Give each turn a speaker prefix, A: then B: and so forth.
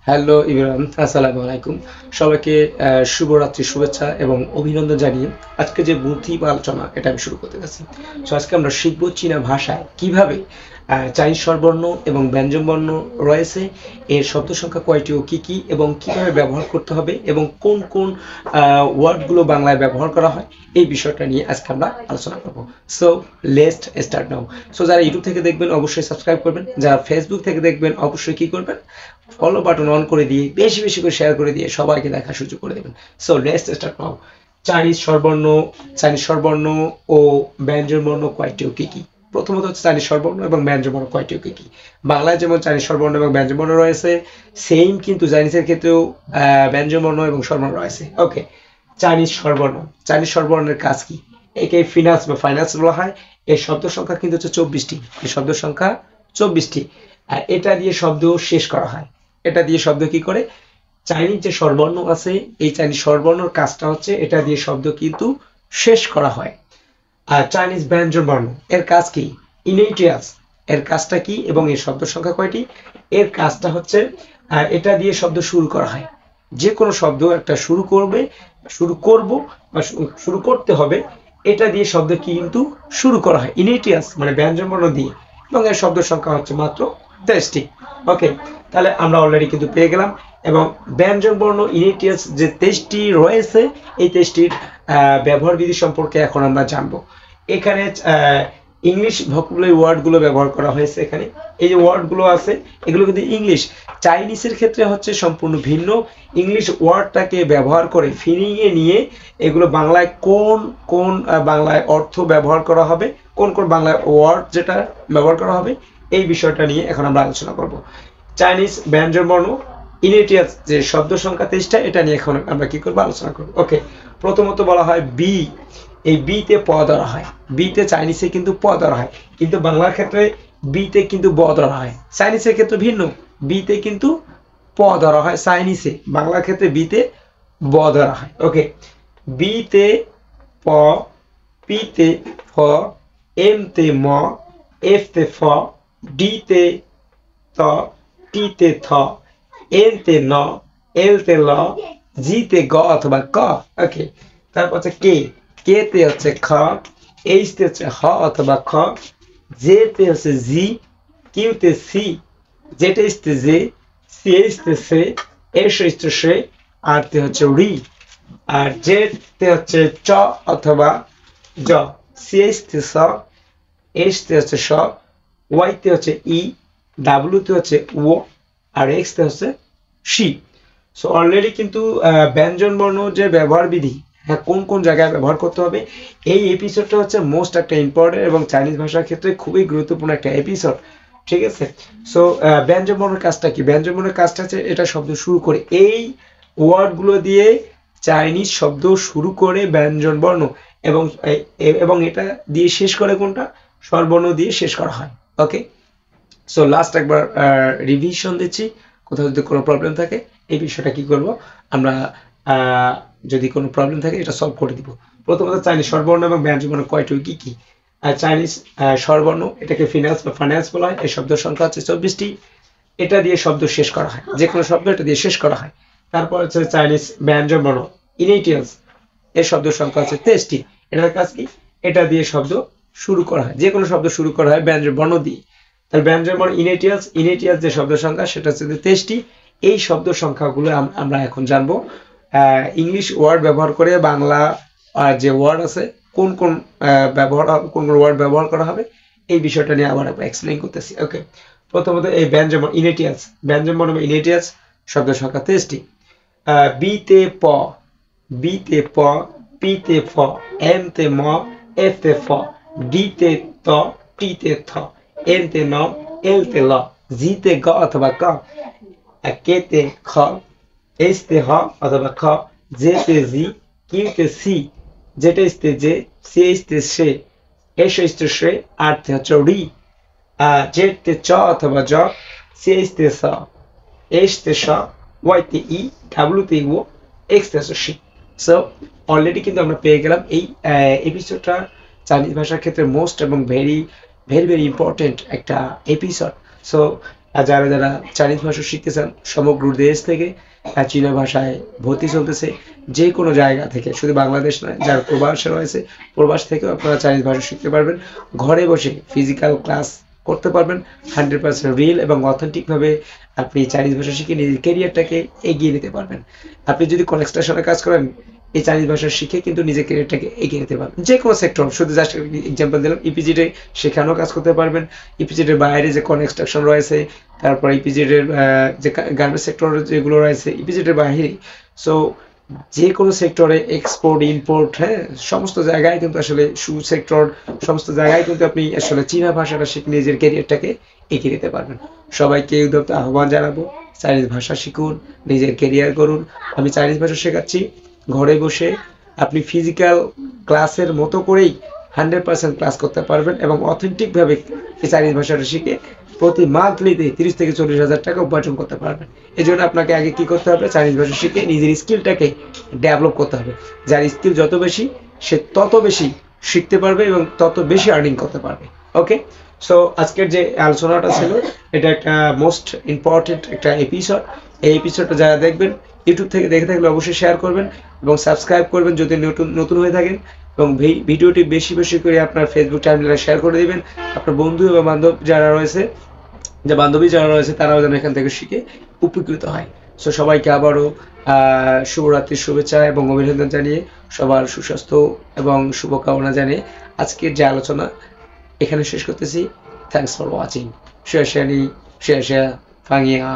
A: Hello Imran, আসসালামু আলাইকুম। সবাইকে শুভরাত্রি শুভেচ্ছা এবং অভিনন্দন জানিয়ে আজকে যে বুদ্ধি বা আলোচনা এটা আমি শুরু করতে যাচ্ছি। তো আজকে আমরা শিখব চীনা ভাষায় কিভাবে চাইনিজ স্বরবর্ণ এবং ব্যঞ্জনবর্ণ রয়েছে, এর শব্দ সংখ্যা কয়টি ও কি কি এবং কিভাবে ব্যবহার করতে হবে এবং কোন কোন ওয়ার্ডগুলো বাংলায় ব্যবহার করা হয়, এই বিষয়টা নিয়ে আজকে আমরা আলোচনা করব। So let's start now. So যারা ইউটিউব থেকে দেখবেন অবশ্যই সাবস্ক্রাইব করবেন, যারা ফেসবুক থেকে দেখবেন অবশ্যই কি করবেন, ফলো বাটন অন করে দিয়ে বেশি বেশি করে শেয়ার করে দিয়ে সবাইকে দেখার সুযোগ করে দেবেন। So let's start now. Chinese স্বরবর্ণ, চাইনিজ স্বরবর্ণ ও ব্যঞ্জনবর্ণ কয়টি ও কি কি? প্রথমত হচ্ছে চাইনিজ স্বরবর্ণ এবং ব্যঞ্জনবর্ণ কয়টি ও কি কি? বাংলায় যেমন চাইনিজ স্বরবর্ণ এবং ব্যঞ্জনবর্ণ রয়েছে, সেম কিন্তু চাইনিজের ক্ষেত্রেও ব্যঞ্জনবর্ণ এবং স্বরবর্ণ রয়েছে। ওকে, চাইনিজ স্বরবর্ণ, চাইনিজ স্বরবর্ণের কাজ কি? একে ফিনান্স বা ফাইন্যান্স বলা হয়। এর শব্দ সংখ্যা কিন্তু হচ্ছে 24টি। এই শব্দ সংখ্যা 24টি। আর এটা দিয়ে শব্দ শেষ করা হয়। এটা দিয়ে শব্দ কি করে? চাইনিজ যে স্বরবর্ণ আছে, এই চাইনিজ স্বরবর্ণর কাজটা হচ্ছে এটা দিয়ে শব্দ কিন্তু শেষ করা হয়। আর চাইনিজ ব্যঞ্জন বর্ণ, এর কাজ কি? ইনেটিয়াস, এর কাজটা কি এবং এর শব্দ সংখ্যা কয়টি? এর কাজটা হচ্ছে এটা দিয়ে শব্দ শুরু করা হয়। যে কোনো শব্দ একটা শুরু করবে, শুরু করব বা শুরু করতে হবে, এটা দিয়ে শব্দ কিন্তু শুরু করা হয় ইনেটিয়াস মানে ব্যঞ্জন বর্ণ দিয়ে, এবং এর শব্দ সংখ্যা হচ্ছে মাত্র 23টি। ওকে, তাহলে আমরা অলরেডি কিন্তু পেয়ে গেলাম। এবং ব্যঞ্জন বর্ণ ইনেটিয়াস যে 23টি রয়েছে, এই 23টির ব্যবহার বিধি সম্পর্কে এখন আমরা জানবো। এখানে ইংলিশ ভোকাবুলারি ওয়ার্ডগুলো ব্যবহার করা হয়েছে। এখানে এই যে ওয়ার্ডগুলো আছে, এগুলো কিন্তু ইংলিশ। চাইনিজের ক্ষেত্রে হচ্ছে সম্পূর্ণ ভিন্ন। ইংলিশ ওয়ার্ডটাকে ব্যবহার করে ফিরিয়ে নিয়ে এগুলো বাংলায় কোন কোন বাংলায় অর্থ ব্যবহার করা হবে, কোন কোন বাংলায় ওয়ার্ড যেটা ব্যবহার করা হবে, এই বিষয়টা নিয়ে এখন আমরা আলোচনা করব। চাইনিজ ব্যঞ্জন বর্ণ ইনেটিয়াস যে শব্দ সংখ্যা 23টা, এটা নিয়ে এখন আমরা কি করবো, আলোচনা করবো। ওকে, প্রথমত বলা হয় বি। এই বিতে প ধরা হয়। বিতে চাইনিজে কিন্তু প ধরা হয়, কিন্তু বাংলার ক্ষেত্রে বিতে কিন্তু ব ধরা হয়। চাইনিজের ক্ষেত্রে ভিন্ন, বিতে কিন্তু প ধরা হয় চাইনিজে, বাংলার ক্ষেত্রে বিতে ব ধরা হয়। ওকে, বিতে প, পিতে ফ, এমতে ম, এফতে ফ, ডিতে ত, টিতে থ, এনতে ন, এলতে ল, জিতে গ অথবা ক। ওকে, তারপর হচ্ছে কে। কে তে হচ্ছে খ, এইচ তে হচ্ছে হ অথবা খ, জে তে হচ্ছে জি, কিউ তে সি, জেটে তে জে, সি এইচ তে সে, এস এইচ তে সে, আর তে হচ্ছে রি। আর জেড তে হচ্ছে চ অথবা জ, সি এইচ তে স, এস তে হচ্ছে স, ওয়াই তে হচ্ছে ই, ডাব্লিউ তে হচ্ছে ও, আর এক্স তে হচ্ছে সি। সো অলরেডি কিন্তু ব্যঞ্জন বর্ণ যে ব্যবহার বিধি, হ্যাঁ, কোন কোন জায়গায় ব্যবহার করতে হবে, এই এপিসোডটা হচ্ছে মোস্ট একটা ইম্পর্টেন্ট এবং চাইনিজ ভাষার ক্ষেত্রে খুবই গুরুত্বপূর্ণ একটা এপিসোড। ঠিক আছে। সো ব্যঞ্জন বর্ণের কাজটা কি? ব্যঞ্জন বর্ণের কাজটা হচ্ছে এটা শব্দ শুরু করে, এই ওয়ার্ডগুলো দিয়ে চাইনিজ শব্দ শুরু করে ব্যঞ্জন বর্ণ, এবং এবং এটা দিয়ে শেষ করে কোনটা? স্বরবর্ণ দিয়ে শেষ করা হয়। ওকে, সো লাস্ট একবার রিভিশন দিচ্ছি, কোথাও যদি কোনো প্রবলেম থাকে এই বিষয়টা কি করব আমরা, যদি কোনো প্রবলেম থাকে এটা সলভ করে দিব। প্রথমত চাইনিজ স্বরবর্ণ এবং ব্যঞ্জনবর্ণ কয়টি কি কি? চাইনিজ স্বরবর্ণ, এটাকে ফিনান্স বা ফাইন্যান্স বলা হয়। এই শব্দের সংখ্যা হচ্ছে 24টি। এটা দিয়ে শব্দ শেষ করা হয়, যে কোনো শব্দ এটা দিয়ে শেষ করা হয়। তারপর হচ্ছে চাইনিজ ব্যঞ্জনবর্ণ ইনেটিয়াস, এর শব্দ সংখ্যা হচ্ছে 23টি। এটার কাজ কি? এটা দিয়ে শব্দ শুরু করা হয়, যে কোনো শব্দ শুরু করা হয় ব্যঞ্জন বর্ণ দিয়ে। তাহলে ব্যঞ্জন বর্ণ ইনেটিয়াস, ইনেটিয়াস যে শব্দ সংখ্যা সেটা হচ্ছে 23টি। এই শব্দ সংখ্যাগুলো আমরা এখন জানবো। ইংলিশ ওয়ার্ড ব্যবহার করে বাংলা যে ওয়ার্ড আছে, কোন কোন কোন কোন ওয়ার্ড ব্যবহার করা হবে, এই বিষয়টা নিয়ে আবার একবার এক্সপ্লেইন করতেছি। ওকে, প্রথমত এই ব্যঞ্জন বর্ণ ইনেটিয়াস, ব্যঞ্জন বর্ণ ইনেটিয়াস শব্দ সংখ্যা 23টি। বিতে প, বিতে প, পিতে ফ, এমতে ম, এফতে ফ, ডিতে ত, টিতে থ, এনতে ন, এলতে ল, জিতে গ অথবা ক, কেতে খ, এইচতে হ অথবা খ, জেতে জি, কিউতে সি, জেটেতে জে, সিএইচতে সে, এসএইচতে সে, আরতে হচ্ছে রি, জেডতে চ অথবা জ, সিএইচতে স, এইচতে স, ওয়াইতে ই, ডাব্লিউতে ও, এক্সতে হচ্ছে সি। সো অলরেডি কিন্তু আমরা পেয়ে গেলাম এই এপিসোডটা চাইনিজ ভাষার ক্ষেত্রে মোস্ট এবং ভেরি ভেরি ভেরি ইম্পর্টেন্ট একটা এপিসোড। সো আর যারা যারা চাইনিজ ভাষা শিখতে চান সমগ্র দেশ থেকে চীনা ভাষায় ভর্তি চলতেছে, যে কোনো জায়গা থেকে, শুধু বাংলাদেশ নয়, যারা প্রবাসে রয়েছে প্রবাস থেকেও আপনারা চাইনিজ ভাষা শিখতে পারবেন। ঘরে বসে ফিজিক্যাল ক্লাস করতে পারবেন, 100% রিয়েল এবং অথেন্টিকভাবে আপনি চাইনিজ ভাষা শিখে নিজের ক্যারিয়ারটাকে এগিয়ে নিতে পারবেন। আপনি যদি কনস্ট্রাকশনে কাজ করেন, এই চাইনিজ ভাষা শিখে কিন্তু নিজের ক্যারিয়ারটাকে এগিয়ে নিতে পারবেন। যে কোনো সেক্টর, শুধু জাস্ট এক্সাম্পল দিলাম, ইপিজেডে সেখানেও কাজ করতে পারবেন। ইপিজেডের বাইরে যে কনস্ট্রাকশন রয়েছে, তারপর ইপিজেডের যে গার্মেন্টস সেক্টর যেগুলো রয়েছে ইপিজেডের বাইরে, সো যে কোনো সেক্টরে এক্সপোর্ট ইম্পোর্ট, হ্যাঁ, সমস্ত জায়গায় কিন্তু আসলে সেক্টর, সমস্ত জায়গায় কিন্তু আপনি আসলে চীনা ভাষাটা শিখে নিজের ক্যারিয়ারটাকে এগিয়ে নিতে পারবেন। সবাইকে এই উদ্যোক্তা আহ্বান জানাবো, চাইনিজ ভাষা শিখুন, নিজের ক্যারিয়ার করুন। আমি চাইনিজ ভাষা শেখাচ্ছি ঘরে বসে, আপনি ফিজিক্যাল ক্লাসের মতো করেই 100% ক্লাস করতে পারবেন এবং অথেন্টিকভাবে এই চাইনিজ ভাষাটা শিখে প্রতি মান্থলিতে 30 থেকে 40,000 টাকা উপার্জন করতে পারবেন। এই জন্য আপনাকে আগে কি করতে হবে, চাইনিজ ভাষা শিখে নিজের স্কিলটাকে ডেভেলপ করতে হবে। যার স্কিল যত বেশি, সে তত বেশি শিখতে পারবে এবং তত বেশি আর্নিং করতে পারবে। ওকে, সো আজকের যে আলোচনাটা ছিল, এটা একটা মোস্ট ইম্পর্টেন্ট একটা এপিসোড। এই এপিসোডটা যারা দেখবেন, ইউটিউব থেকে দেখে থাকলে অবশ্যই শেয়ার করবেন এবং সাবস্ক্রাইব করবেন যদি নতুন হয়ে থাকেন, এবং ভিডিওটি বেশি বেশি করে আপনার ফেসবুক টাইমলাইনে শেয়ার করে দিবেন। আপনার বন্ধু এবং বান্ধব যারা রয়েছে, যে বান্ধবী যারা রয়েছে, তারাও যেন এখান থেকে শিখে উপকৃত হয়। সো সবাইকে আবারও শুভরাত্রির শুভেচ্ছা এবং অভিনন্দন জানিয়ে, সবার সুস্বাস্থ্য এবং শুভকামনা জানিয়ে আজকের যে আলোচনা এখানে শেষ করতেছি। Thanks for watching. শেয়ার ফাঙিয়া।